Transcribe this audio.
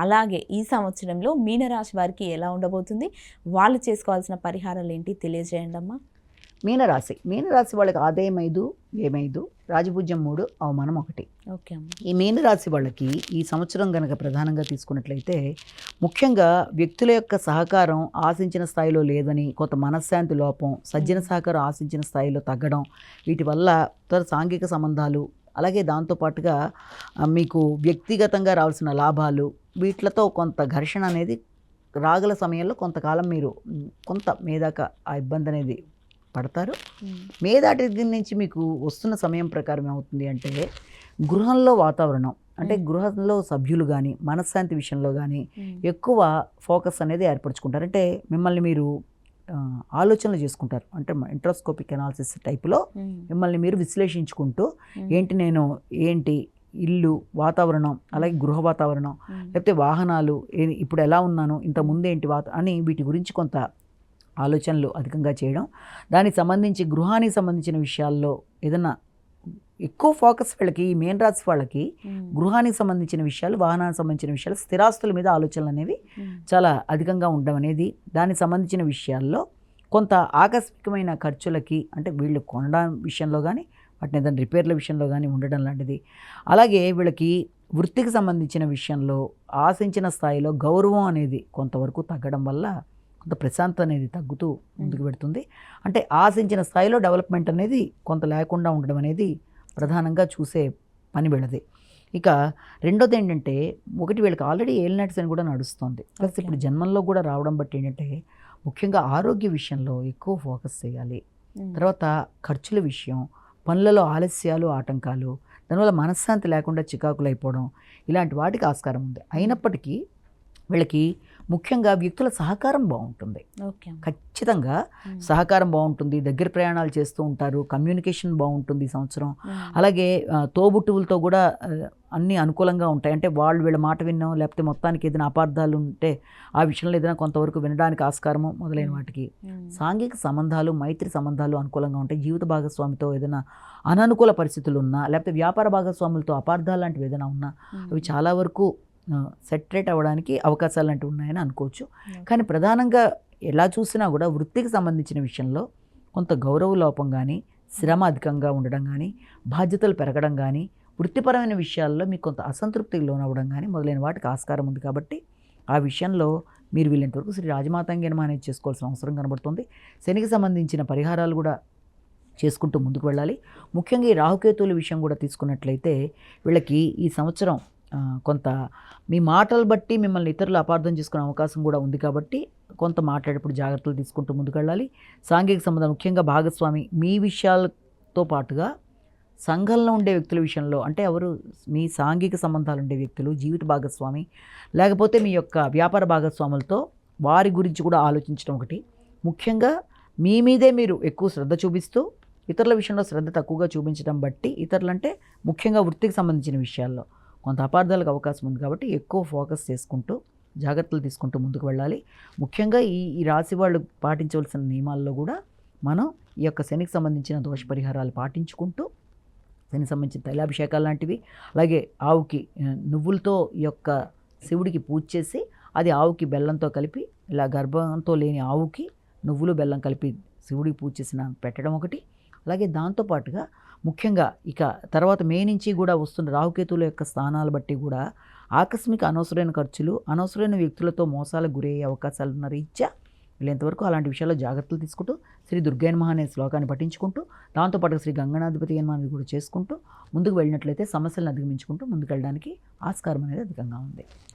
అలాగే ఈ సంవత్సరంలో మీనరాశి వారికి ఎలా ఉండబోతుంది, వాళ్ళు చేసుకోవాల్సిన పరిహారాలు ఏంటి తెలియజేయండి అమ్మా. మీనరాశి వాళ్ళకి ఆదాయం 5, వ్యయం 5, రాజపూజ్యం 3, అవమానం 1. ఓకే అమ్మ. ఈ మీనరాశి వాళ్ళకి ఈ సంవత్సరం కనుక ప్రధానంగా తీసుకున్నట్లయితే ముఖ్యంగా వ్యక్తుల యొక్క సహకారం ఆశించిన స్థాయిలో లేదని, కొంత మనశ్శాంతి లోపం, సజ్జన సహకారం ఆశించిన స్థాయిలో తగ్గడం, వీటి వల్ల సాంఘిక సంబంధాలు, అలాగే దాంతోపాటుగా మీకు వ్యక్తిగతంగా రావాల్సిన లాభాలు, వీటితో కొంత ఘర్షణ అనేది రాగల సమయంలో కొంతకాలం మీరు కొంత మీదాకా ఆ ఇబ్బంది అనేది పడతారు. మేదాటి నుంచి మీకు వస్తున్న సమయం ప్రకారం ఏమవుతుంది అంటే గృహంలో వాతావరణం, అంటే గృహంలో సభ్యులు కానీ మనశ్శాంతి విషయంలో కానీ ఎక్కువ ఫోకస్ అనేది ఏర్పరచుకుంటారు. అంటే మిమ్మల్ని మీరు ఆలోచనలు చేసుకుంటారు. అంటే ఇంట్రోస్కోపిక్ అనాలిసిస్ టైప్లో మిమ్మల్ని మీరు విశ్లేషించుకుంటూ ఏంటి ఇల్లు వాతావరణం, అలాగే గృహ వాతావరణం, లేకపోతే వాహనాలు, ఇప్పుడు ఎలా ఉన్నాను, ఇంత ముందేంటి అని వీటి గురించి కొంత ఆలోచనలు అధికంగా చేయడం, దానికి సంబంధించి గృహానికి సంబంధించిన విషయాల్లో ఏదన్నా ఎక్కువ ఫోకస్ వీళ్ళకి, ఈ మెయిన్ రాశి వాళ్ళకి గృహానికి సంబంధించిన విషయాలు, వాహనానికి సంబంధించిన విషయాలు, స్థిరాస్తుల మీద ఆలోచనలు అనేవి చాలా అధికంగా ఉండడం అనేది, దానికి సంబంధించిన విషయాల్లో కొంత ఆకస్మికమైన ఖర్చులకి, అంటే వీళ్ళు కొనడం విషయంలో కానీ వాటిని ఏదైనా రిపేర్ల విషయంలో కానీ ఉండడం లాంటిది. అలాగే వీళ్ళకి వృత్తికి సంబంధించిన విషయంలో ఆశించిన స్థాయిలో గౌరవం అనేది కొంతవరకు తగ్గడం వల్ల కొంత ప్రశాంతత అనేది తగ్గుతూ ముందుకు పెడుతుంది. అంటే ఆశించిన స్థాయిలో డెవలప్మెంట్ అనేది కొంత లేకుండా ఉండడం అనేది ప్రధానంగా చూసే పని వీళ్ళది. ఇక రెండోది ఏంటంటే, ఒకటి వీళ్ళకి ఆల్రెడీ ఏలినాట్స్ అని కూడా నడుస్తుంది, ప్లస్ ఇప్పుడు జన్మంలో కూడా రావడం బట్టి ఏంటంటే ముఖ్యంగా ఆరోగ్య విషయంలో ఎక్కువ ఫోకస్ చేయాలి. తర్వాత ఖర్చుల విషయం, పనులలో ఆలస్యాలు, ఆటంకాలు, దానివల్ల మనశ్శాంతి లేకుండా చికాకులు అయిపోవడం, ఇలాంటి వాటికి ఆస్కారం ఉంది. అయినప్పటికీ వీళ్ళకి ముఖ్యంగా వ్యక్తుల సహకారం బాగుంటుంది. ఖచ్చితంగా సహకారం బాగుంటుంది, దగ్గర ప్రయాణాలు చేస్తూ ఉంటారు, కమ్యూనికేషన్ బాగుంటుంది ఈ సంవత్సరం. అలాగే తోబుట్టువులతో కూడా అన్నీ అనుకూలంగా ఉంటాయి. అంటే వాళ్ళు వీళ్ళ మాట విన్నాం, లేకపోతే మొత్తానికి ఏదైనా అపార్థాలు ఉంటే ఆ విషయంలో ఏదైనా కొంతవరకు వినడానికి ఆస్కారము మొదలైన వాటికి. సాంఘిక సంబంధాలు, మైత్రి సంబంధాలు అనుకూలంగా ఉంటాయి. జీవిత భాగస్వామితో ఏదైనా అననుకూల పరిస్థితులు ఉన్నా, లేకపోతే వ్యాపార భాగస్వాములతో అపార్థాలు లాంటివి ఏదైనా ఉన్నా అవి చాలా వరకు సెటరేట్ అవ్వడానికి అవకాశాలు లాంటివి ఉన్నాయని అనుకోవచ్చు. కానీ ప్రధానంగా ఎలా చూసినా కూడా వృత్తికి సంబంధించిన విషయంలో కొంత గౌరవ లోపం కానీ, శ్రమ అధికంగా ఉండడం కానీ, బాధ్యతలు పెరగడం కానీ, వృత్తిపరమైన విషయాల్లో మీకు కొంత అసంతృప్తికి లోనవ్వడం కానీ మొదలైన వాటికి ఆస్కారం ఉంది. కాబట్టి ఆ విషయంలో మీరు వీళ్ళంతవరకు శ్రీ రాజమాతాంగనం అనేది చేసుకోవాల్సిన అవసరం కనబడుతుంది. శనికి సంబంధించిన పరిహారాలు కూడా చేసుకుంటూ ముందుకు వెళ్ళాలి. ముఖ్యంగా ఈ రాహుకేతువుల విషయం కూడా తీసుకున్నట్లయితే వీళ్ళకి ఈ సంవత్సరం కొంత మీ మాటలు బట్టి మిమ్మల్ని ఇతరులు అపార్థం చేసుకునే అవకాశం కూడా ఉంది. కాబట్టి కొంత మాట్లాడేప్పుడు జాగ్రత్తలు తీసుకుంటూ ముందుకెళ్ళాలి. సాంఘిక సంబంధం, ముఖ్యంగా భాగస్వామి, మీ విషయాలతో పాటుగా సంఘంలో ఉండే వ్యక్తుల విషయంలో, అంటే ఎవరు మీ సాంఘిక సంబంధాలు ఉండే వ్యక్తులు, జీవిత భాగస్వామి, లేకపోతే మీ యొక్క వ్యాపార భాగస్వాములతో వారి గురించి కూడా ఆలోచించడం ఒకటి. ముఖ్యంగా మీ మీదే మీరు ఎక్కువ శ్రద్ధ చూపిస్తూ ఇతరుల విషయంలో శ్రద్ధ తక్కువగా చూపించడం బట్టి, ఇతరులంటే ముఖ్యంగా వృత్తికి సంబంధించిన విషయాల్లో కొంత అపార్థాలకు అవకాశం ఉంది. కాబట్టి ఎక్కువ ఫోకస్ చేసుకుంటూ జాగ్రత్తలు తీసుకుంటూ ముందుకు వెళ్ళాలి. ముఖ్యంగా ఈ రాశి వాళ్ళు పాటించవలసిన నియమాల్లో కూడా మనం ఈ యొక్క శనికి సంబంధించిన దోష పరిహారాలు పాటించుకుంటూ, శనికి సంబంధించిన తైలాభిషేకాలు లాంటివి, అలాగే ఆవుకి నువ్వులతో ఈ యొక్క శివుడికి పూజ చేసి అది ఆవుకి బెల్లంతో కలిపి, ఇలా గర్భంతో లేని ఆవుకి నువ్వులు బెల్లం కలిపి శివుడికి పూజ చేసిన పెట్టడం ఒకటి. అలాగే దాంతోపాటుగా ముఖ్యంగా ఇక తర్వాత మే నుంచి కూడా వస్తున్న రాహుకేతువుల యొక్క స్థానాలు బట్టి కూడా ఆకస్మిక అనవసరమైన ఖర్చులు, అనవసరమైన వ్యక్తులతో మోసాలకు గురయ్యే అవకాశాలు ఉన్న రీత్యా వీళ్ళంతవరకు అలాంటి విషయాల్లో జాగ్రత్తలు తీసుకుంటూ శ్రీ దుర్గాయన్ మహా అనే శ్లోకాన్ని పఠించుకుంటూ, దాంతోపాటు శ్రీ గంగనాధిపతి అనేది కూడా చేసుకుంటూ ముందుకు వెళ్ళినట్లయితే సమస్యలను అధిగమించుకుంటూ ముందుకు వెళ్ళడానికి ఆస్కారం అనేది అధికంగా ఉంది.